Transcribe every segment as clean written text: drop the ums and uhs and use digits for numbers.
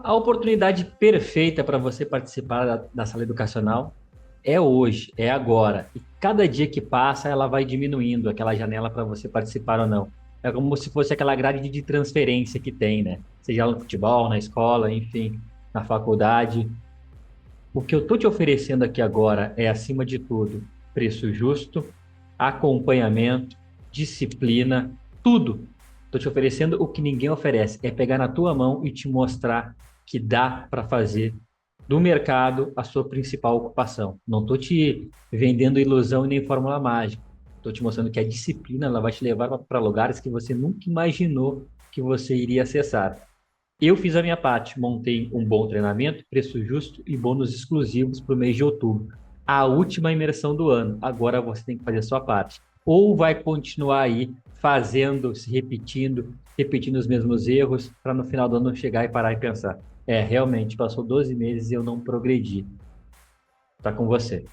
A oportunidade perfeita para você participar da sala educacional é hoje, é agora. E cada dia que passa, ela vai diminuindo aquela janela para você participar ou não. É como se fosse aquela grade de transferência que tem, né? Seja no futebol, na escola, enfim, na faculdade. O que eu estou te oferecendo aqui agora é, acima de tudo, preço justo, acompanhamento, disciplina, tudo. Estou te oferecendo o que ninguém oferece. É pegar na tua mão e te mostrar que dá para fazer do mercado a sua principal ocupação. Não estou te vendendo ilusão e nem fórmula mágica. Estou te mostrando que a disciplina ela vai te levar para lugares que você nunca imaginou que você iria acessar. Eu fiz a minha parte, montei um bom treinamento, preço justo e bônus exclusivos para o mês de outubro. A última imersão do ano. Agora você tem que fazer a sua parte. Ou vai continuar aí fazendo, se repetindo, repetindo os mesmos erros, para no final do ano chegar e parar e pensar: é, realmente, passou 12 meses e eu não progredi. Tá com você.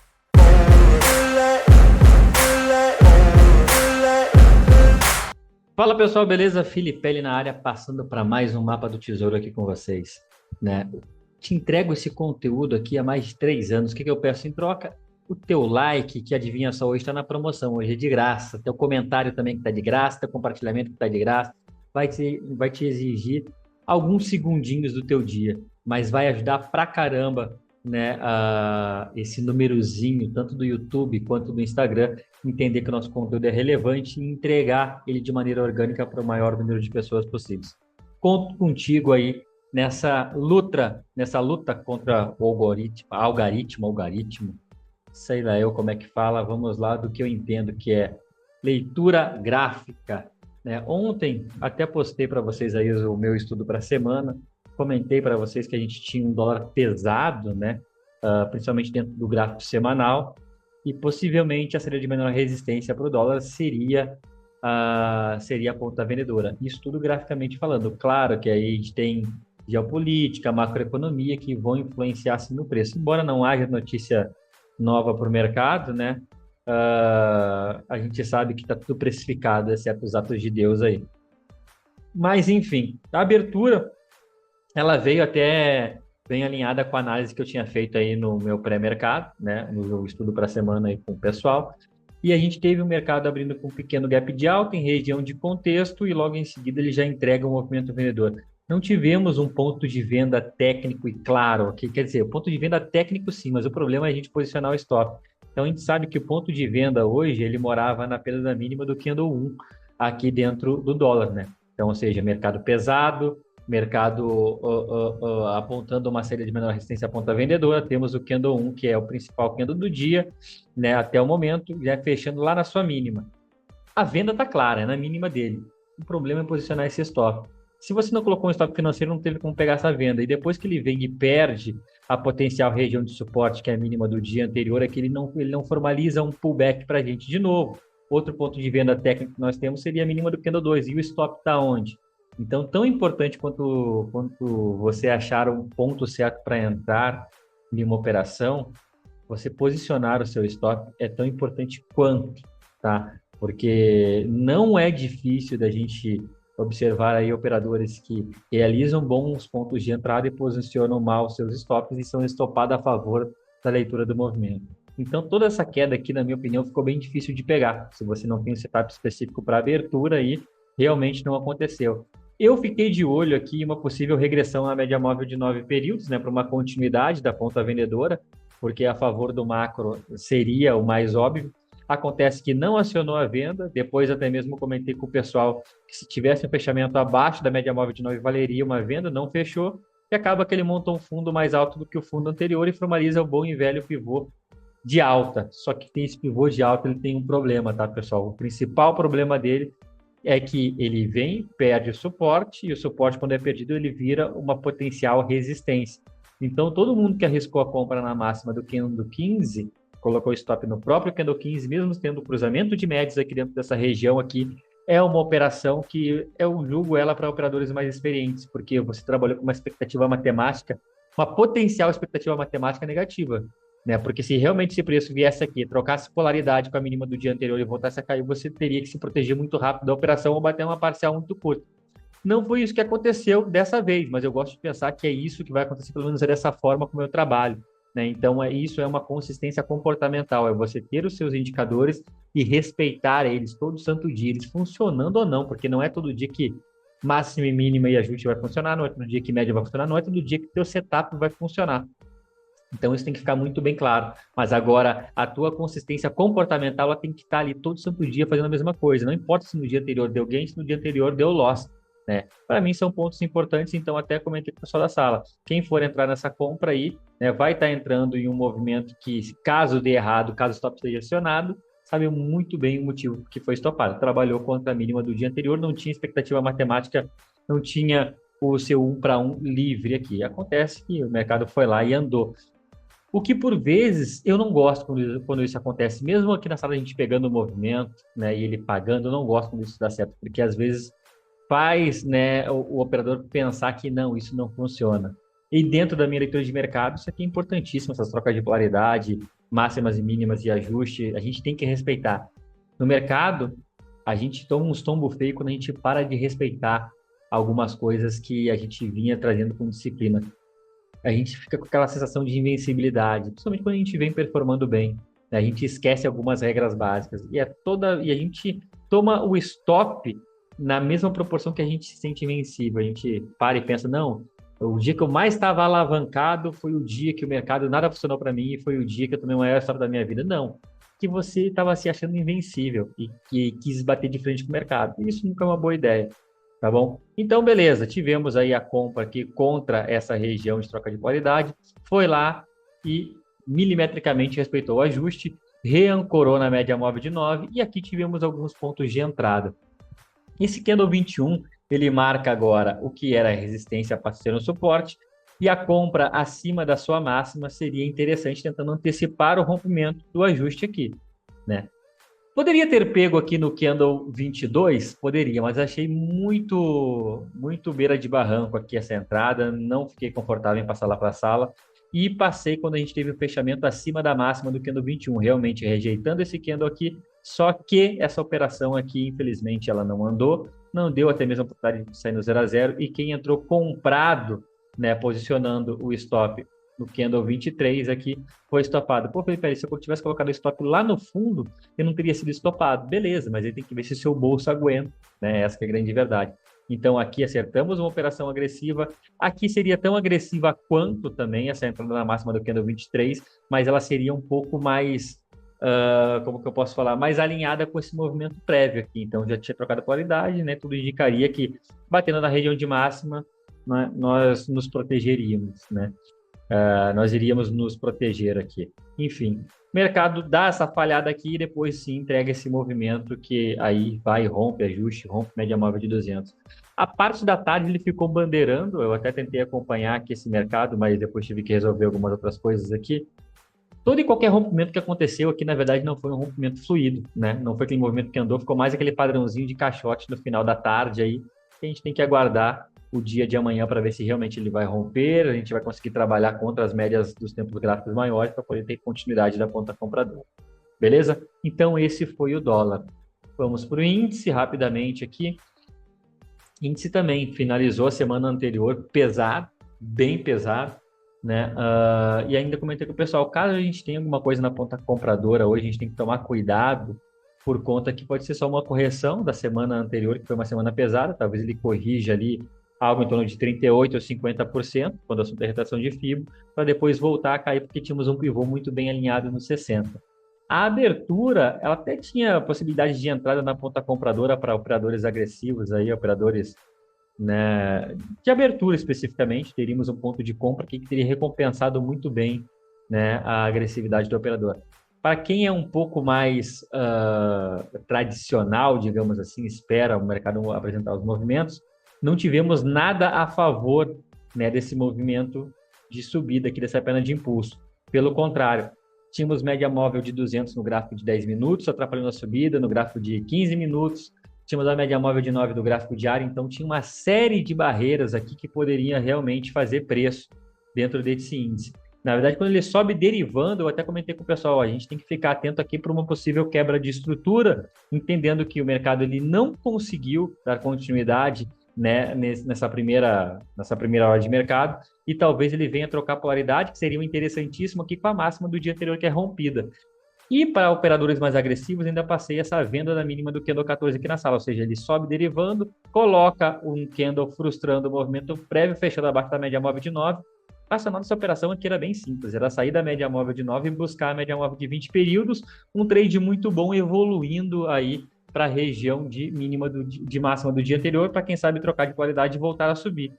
Fala pessoal, beleza? Filipelli na área, passando para mais um mapa do tesouro aqui com vocês, né? Te entrego esse conteúdo aqui há mais de 3 anos. O que que eu peço em troca? O teu like, que adivinha só, hoje está na promoção, hoje é de graça. Teu comentário também que está de graça, teu compartilhamento que está de graça, vai te exigir alguns segundinhos do teu dia, mas vai ajudar pra caramba, né? Esse númerozinho, tanto do YouTube quanto do Instagram, entender que o nosso conteúdo é relevante e entregar ele de maneira orgânica para o maior número de pessoas possíveis. Conto contigo aí nessa luta contra o algoritmo, sei lá eu como é que fala, vamos lá do que eu entendo que é leitura gráfica, né? Ontem até postei para vocês aí o meu estudo para a semana, comentei para vocês que a gente tinha um dólar pesado, né? Principalmente dentro do gráfico semanal, e possivelmente a saída de menor resistência para o dólar seria a ponta vendedora. Isso tudo graficamente falando. Claro que aí a gente tem geopolítica, macroeconomia que vão influenciar assim, no preço. Embora não haja notícia nova para o mercado, né? A gente sabe que está tudo precificado, exceto os atos de Deus aí. Mas, enfim, a abertura ela veio até bem alinhada com a análise que eu tinha feito aí no meu pré-mercado, né, no meu estudo para a semana aí com o pessoal. E a gente teve o mercado abrindo com um pequeno gap de alta em região de contexto e logo em seguida ele já entrega um movimento vendedor. Não tivemos um ponto de venda técnico e claro, que quer dizer, o ponto de venda técnico sim, mas o problema é a gente posicionar o stop. Então a gente sabe que o ponto de venda hoje ele morava na perda mínima do candle 1 aqui dentro do dólar, né? Então, ou seja, mercado pesado, mercado apontando uma série de menor resistência à ponta vendedora. Temos o candle 1, que é o principal candle do dia, né, até o momento, já fechando lá na sua mínima. A venda está clara, é na mínima dele. O problema é posicionar esse stop. Se você não colocou um stop financeiro, não teve como pegar essa venda. E depois que ele vem e perde a potencial região de suporte, que é a mínima do dia anterior, é que ele não formaliza um pullback para a gente de novo. Outro ponto de venda técnico que nós temos seria a mínima do candle 2. E o stop está onde? Então, tão importante quanto você achar um ponto certo para entrar em uma operação, você posicionar o seu stop é tão importante quanto, tá? Porque não é difícil da gente observar aí operadores que realizam bons pontos de entrada e posicionam mal seus stops e são estopados a favor da leitura do movimento. Então, toda essa queda aqui, na minha opinião, ficou bem difícil de pegar. Se você não tem um setup específico para abertura, aí realmente não aconteceu. Eu fiquei de olho aqui em uma possível regressão à média móvel de 9 períodos, né, para uma continuidade da ponta vendedora, porque a favor do macro seria o mais óbvio. Acontece que não acionou a venda, depois até mesmo comentei com o pessoal que se tivesse um fechamento abaixo da média móvel de 9 valeria uma venda, não fechou, e acaba que ele monta um fundo mais alto do que o fundo anterior e formaliza o bom e velho pivô de alta. Só que tem esse pivô de alta, ele tem um problema, tá, pessoal? O principal problema dele é que ele vem, perde o suporte, e o suporte, quando é perdido, ele vira uma potencial resistência. Então, todo mundo que arriscou a compra na máxima do candle 15, colocou stop no próprio candle 15, mesmo tendo cruzamento de médias aqui dentro dessa região aqui, é uma operação que eu julgo ela para operadores mais experientes, porque você trabalhou com uma expectativa matemática, uma potencial expectativa matemática negativa, né? Porque se realmente esse preço viesse aqui, trocasse polaridade com a mínima do dia anterior e voltasse a cair, você teria que se proteger muito rápido da operação ou bater uma parcial muito curta. Não foi isso que aconteceu dessa vez, mas eu gosto de pensar que é isso que vai acontecer, pelo menos é dessa forma como eu trabalho, né? Então, isso é uma consistência comportamental, é você ter os seus indicadores e respeitar eles todo santo dia, eles funcionando ou não, porque não é todo dia que máxima e mínima e ajuste vai funcionar, não é todo dia que média vai funcionar, não é todo dia que teu setup vai funcionar. Então, isso tem que ficar muito bem claro. Mas agora, a tua consistência comportamental ela tem que estar ali todo santo dia fazendo a mesma coisa. Não importa se no dia anterior deu gain, se no dia anterior deu loss. Né? Para mim, são pontos importantes. Então, até comentei com o pessoal da sala. Quem for entrar nessa compra aí, né, vai estar entrando em um movimento que, caso dê errado, caso o stop seja acionado, sabe muito bem o motivo que foi estopado. Trabalhou contra a mínima do dia anterior, não tinha expectativa matemática, não tinha o seu 1 para 1 livre aqui. Acontece que o mercado foi lá e andou. O que, por vezes, eu não gosto quando isso acontece, mesmo aqui na sala a gente pegando o movimento, né, e ele pagando, eu não gosto quando isso dá certo, porque às vezes faz, né, o operador pensar que não, isso não funciona. E dentro da minha leitura de mercado, isso aqui é importantíssimo, essas trocas de polaridade, máximas e mínimas e ajuste, a gente tem que respeitar. No mercado, a gente toma uns tombos feios quando a gente para de respeitar algumas coisas que a gente vinha trazendo com disciplina. A gente fica com aquela sensação de invencibilidade, principalmente quando a gente vem performando bem, né? A gente esquece algumas regras básicas e a gente toma o stop na mesma proporção que a gente se sente invencível. A gente para e pensa, não, o dia que eu mais estava alavancado foi o dia que o mercado nada funcionou para mim e foi o dia que eu tomei o maior stop da minha vida. Não, que você estava se achando invencível e que quis bater de frente com o mercado. Isso nunca é uma boa ideia. Tá bom? Então, beleza, tivemos aí a compra aqui contra essa região de troca de polaridade, foi lá e milimetricamente respeitou o ajuste, reancorou na média móvel de 9 e aqui tivemos alguns pontos de entrada. Esse candle 21, ele marca agora o que era a resistência para ser um suporte e a compra acima da sua máxima seria interessante, tentando antecipar o rompimento do ajuste aqui, né? Poderia ter pego aqui no candle 22? Poderia, mas achei muito beira de barranco aqui essa entrada, não fiquei confortável em passar lá para a sala e passei quando a gente teve o fechamento acima da máxima do candle 21, realmente rejeitando esse candle aqui, só que essa operação aqui, infelizmente, ela não andou, não deu até mesmo a oportunidade de sair no 0 a 0 e quem entrou comprado, né, posicionando o stop no candle 23 aqui, foi estopado. Pô, Felipe, se eu tivesse colocado o stop lá no fundo, eu não teria sido estopado. Beleza, mas aí tem que ver se o seu bolso aguenta, né? Essa que é a grande verdade. Então, aqui acertamos uma operação agressiva. Aqui seria tão agressiva quanto também essa entrada na máxima do candle 23, mas ela seria um pouco mais, como que eu posso falar, mais alinhada com esse movimento prévio aqui. Então, já tinha trocado a polaridade, né? Tudo indicaria que, batendo na região de máxima, né, nós nos protegeríamos, né? Nós iríamos nos proteger aqui. Enfim, o mercado dá essa falhada aqui e depois sim entrega esse movimento que aí vai, rompe, ajuste, rompe média móvel de 200. A parte da tarde ele ficou bandeirando, eu até tentei acompanhar aqui esse mercado, mas depois tive que resolver algumas outras coisas aqui. Todo e qualquer rompimento que aconteceu aqui, na verdade, não foi um rompimento fluido, né? Não foi aquele movimento que andou, ficou mais aquele padrãozinho de caixote no final da tarde aí, que a gente tem que aguardar o dia de amanhã para ver se realmente ele vai romper, a gente vai conseguir trabalhar contra as médias dos tempos gráficos maiores para poder ter continuidade da ponta compradora. Beleza? Então, esse foi o dólar. Vamos para o índice rapidamente aqui. Índice também finalizou a semana anterior pesado, bem pesado, né? E ainda comentei com o pessoal, caso a gente tenha alguma coisa na ponta compradora hoje, a gente tem que tomar cuidado por conta que pode ser só uma correção da semana anterior, que foi uma semana pesada, talvez ele corrija ali algo em torno de 38% ou 50%, quando o assunto é retração de FIBO, para depois voltar a cair, porque tínhamos um pivô muito bem alinhado no 60%. A abertura, ela até tinha possibilidade de entrada na ponta compradora para operadores agressivos, aí, operadores, né, de abertura especificamente, teríamos um ponto de compra aqui que teria recompensado muito bem, né, a agressividade do operador. Para quem é um pouco mais tradicional, digamos assim, espera o mercado apresentar os movimentos, não tivemos nada a favor, né, desse movimento de subida aqui, dessa perna de impulso. Pelo contrário, tínhamos média móvel de 200 no gráfico de 10 minutos, atrapalhando a subida, no gráfico de 15 minutos, tínhamos a média móvel de 9 do gráfico diário, então tinha uma série de barreiras aqui que poderia realmente fazer preço dentro desse índice. Na verdade, quando ele sobe derivando, eu até comentei com o pessoal, a gente tem que ficar atento aqui para uma possível quebra de estrutura, entendendo que o mercado ele não conseguiu dar continuidade né, nessa primeira hora de mercado, e talvez ele venha trocar polaridade, que seria um interessantíssimo aqui com a máxima do dia anterior que é rompida. E para operadores mais agressivos, ainda passei essa venda da mínima do candle 14 aqui na sala, ou seja, ele sobe derivando, coloca um candle frustrando o movimento prévio, fechando abaixo da média móvel de 9. A nossa operação aqui era bem simples, era sair da média móvel de 9 e buscar a média móvel de 20 períodos, um trade muito bom evoluindo aí para a região de mínima de máxima do dia anterior, para quem sabe trocar de qualidade e voltar a subir.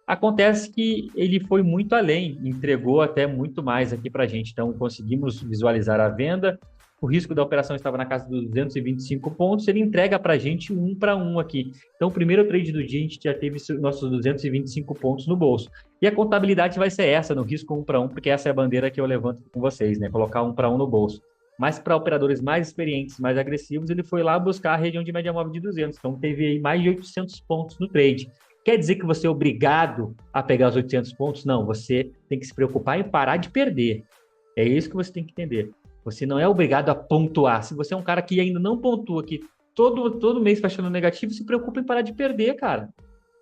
Acontece que ele foi muito além, entregou até muito mais aqui para a gente. Então, conseguimos visualizar a venda. O risco da operação estava na casa dos 225 pontos. Ele entrega para a gente um para um aqui. Então, o primeiro trade do dia, a gente já teve nossos 225 pontos no bolso. E a contabilidade vai ser essa, no risco um para um, porque essa é a bandeira que eu levanto com vocês, né? Colocar um para um no bolso. Mas para operadores mais experientes, mais agressivos, ele foi lá buscar a região de média móvel de 200. Então, teve aí mais de 800 pontos no trade. Quer dizer que você é obrigado a pegar os 800 pontos? Não, você tem que se preocupar em parar de perder. É isso que você tem que entender. Você não é obrigado a pontuar. Se você é um cara que ainda não pontua, que todo mês está achando negativo, se preocupa em parar de perder, cara.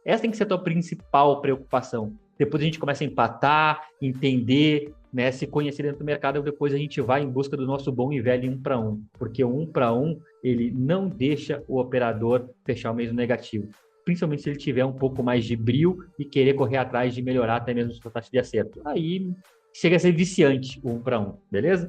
Essa tem que ser a tua principal preocupação. Depois a gente começa a empatar, entender, né, se conhecer dentro do mercado, depois a gente vai em busca do nosso bom e velho 1 para 1. Porque o 1 para 1, ele não deixa o operador fechar o mês negativo, principalmente se ele tiver um pouco mais de brio e querer correr atrás de melhorar até mesmo sua taxa de acerto. Aí chega a ser viciante o 1 para 1, beleza?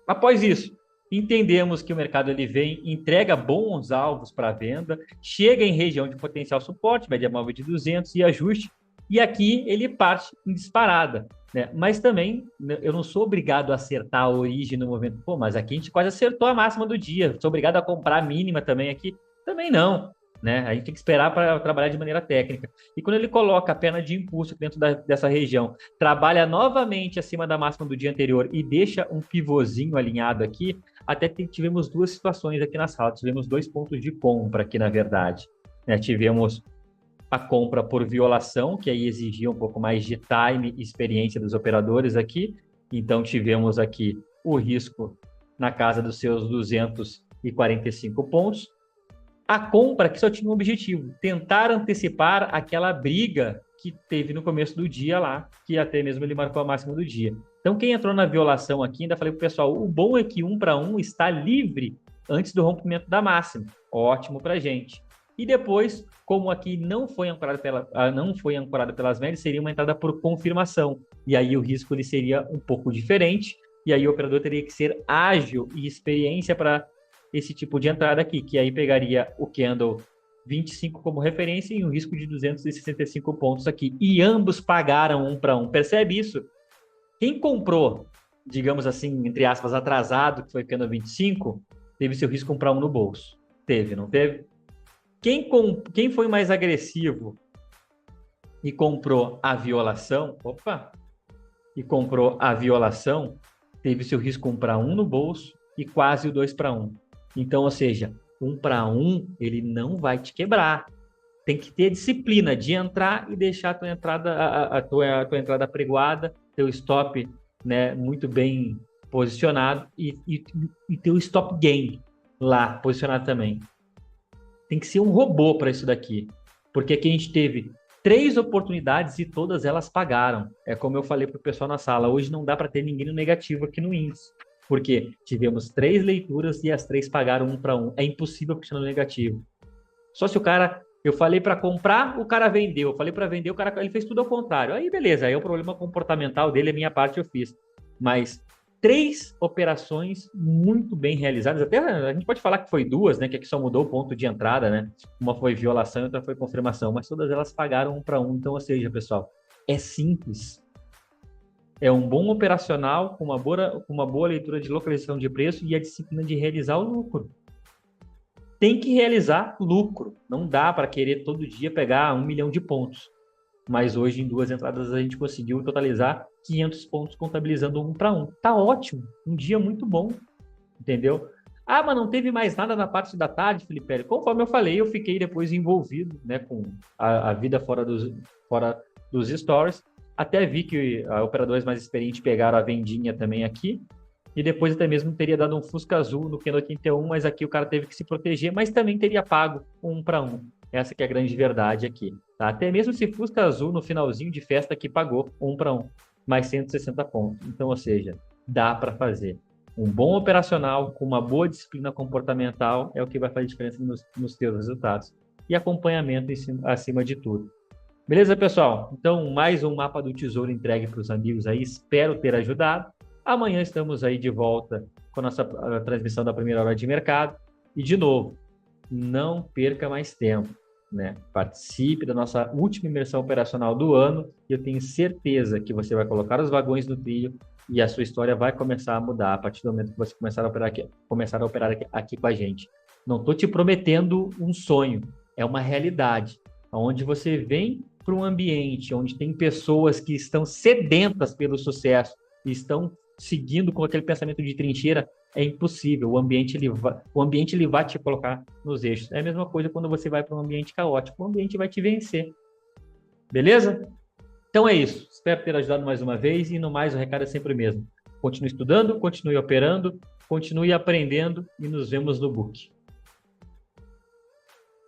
Após isso, entendemos que o mercado ele vem, entrega bons alvos para venda, chega em região de potencial suporte, média móvel de 200 e ajuste, e aqui ele parte em disparada, né? Mas também eu não sou obrigado a acertar a origem no movimento. Pô, mas aqui a gente quase acertou a máxima do dia, sou obrigado a comprar a mínima também aqui? Também não. Né? A gente tem que esperar para trabalhar de maneira técnica. E quando ele coloca a perna de impulso dentro dessa região, trabalha novamente acima da máxima do dia anterior e deixa um pivôzinho alinhado aqui, até que tivemos duas situações aqui na sala. Tivemos dois pontos de compra aqui, na verdade. Né? Tivemos a compra por violação, que aí exigia um pouco mais de time e experiência dos operadores aqui. Então, tivemos aqui o risco na casa dos seus 245 pontos. A compra que só tinha um objetivo, tentar antecipar aquela briga que teve no começo do dia lá, que até mesmo ele marcou a máxima do dia. Então, quem entrou na violação aqui, ainda falei para o pessoal, o bom é que 1 para 1 está livre antes do rompimento da máxima. Ótimo para a gente. E depois, como aqui não foi ancorado pelas médias, seria uma entrada por confirmação. E aí o risco ele seria um pouco diferente, e aí o operador teria que ser ágil e experiência para esse tipo de entrada aqui, que aí pegaria o candle 25 como referência e um risco de 265 pontos aqui. E ambos pagaram 1 para 1. Percebe isso? Quem comprou, digamos assim, entre aspas, atrasado, que foi o candle 25, teve seu risco 1 para 1 no bolso. Teve, não teve? Quem foi mais agressivo e comprou a violação, teve seu risco 1 para 1 no bolso e quase o 2 para 1. Então, ou seja, 1 para 1, ele não vai te quebrar. Tem que ter disciplina de entrar e deixar a tua entrada, a tua entrada apregoada, teu stop, né, muito bem posicionado e teu stop gain lá posicionado também. Tem que ser um robô para isso daqui, porque aqui a gente teve 3 oportunidades e todas elas pagaram. É como eu falei para o pessoal na sala, hoje não dá para ter ninguém no negativo aqui no índice. Porque tivemos 3 leituras e as 3 pagaram 1 para 1. É impossível fechar no negativo. Só se o cara... Eu falei para comprar, o cara vendeu. Eu falei para vender, o cara ele fez tudo ao contrário. Aí beleza, aí é o problema comportamental dele, a minha parte eu fiz. Mas 3 operações muito bem realizadas. Até a gente pode falar que foi 2, né? Que aqui só mudou o ponto de entrada, né? Uma foi violação e outra foi confirmação. Mas todas elas pagaram 1 para 1. Então, ou seja, pessoal, é simples. É um bom operacional com uma boa leitura de localização de preço e a disciplina de realizar o lucro. Tem que realizar lucro. Não dá para querer todo dia pegar 1 milhão de pontos. Mas hoje, em 2 entradas, a gente conseguiu totalizar 500 pontos contabilizando 1 para 1. Tá ótimo. Um dia muito bom. Entendeu? Ah, mas não teve mais nada na parte da tarde, Felipe. Conforme eu falei, eu fiquei depois envolvido, né, com a vida fora dos stories. Até vi que operadores mais experientes pegaram a vendinha também aqui. E depois até mesmo teria dado um Fusca azul no candle 81, mas aqui o cara teve que se proteger, mas também teria pago 1 para 1. Essa que é a grande verdade aqui. Tá? Até mesmo se Fusca Azul no finalzinho de festa que pagou 1 para 1, mais 160 pontos. Então, ou seja, dá para fazer. Um bom operacional com uma boa disciplina comportamental é o que vai fazer diferença nos teus resultados. E acompanhamento acima de tudo. Beleza, pessoal? Então, mais um mapa do tesouro entregue para os amigos aí. Espero ter ajudado. Amanhã estamos aí de volta com a nossa transmissão da primeira hora de mercado. E, de novo, não perca mais tempo, né? Participe da nossa última imersão operacional do ano e eu tenho certeza que você vai colocar os vagões no trilho e a sua história vai começar a mudar a partir do momento que você começar a operar aqui com a gente. Não estou te prometendo um sonho, é uma realidade, onde você vem para um ambiente onde tem pessoas que estão sedentas pelo sucesso e estão seguindo com aquele pensamento de trincheira. É impossível, o ambiente ele vai te colocar nos eixos. É a mesma coisa quando você vai para um ambiente caótico, o ambiente vai te vencer. Beleza? Então é isso. Espero ter ajudado mais uma vez e no mais o recado é sempre o mesmo. Continue estudando, continue operando, continue aprendendo e nos vemos no book.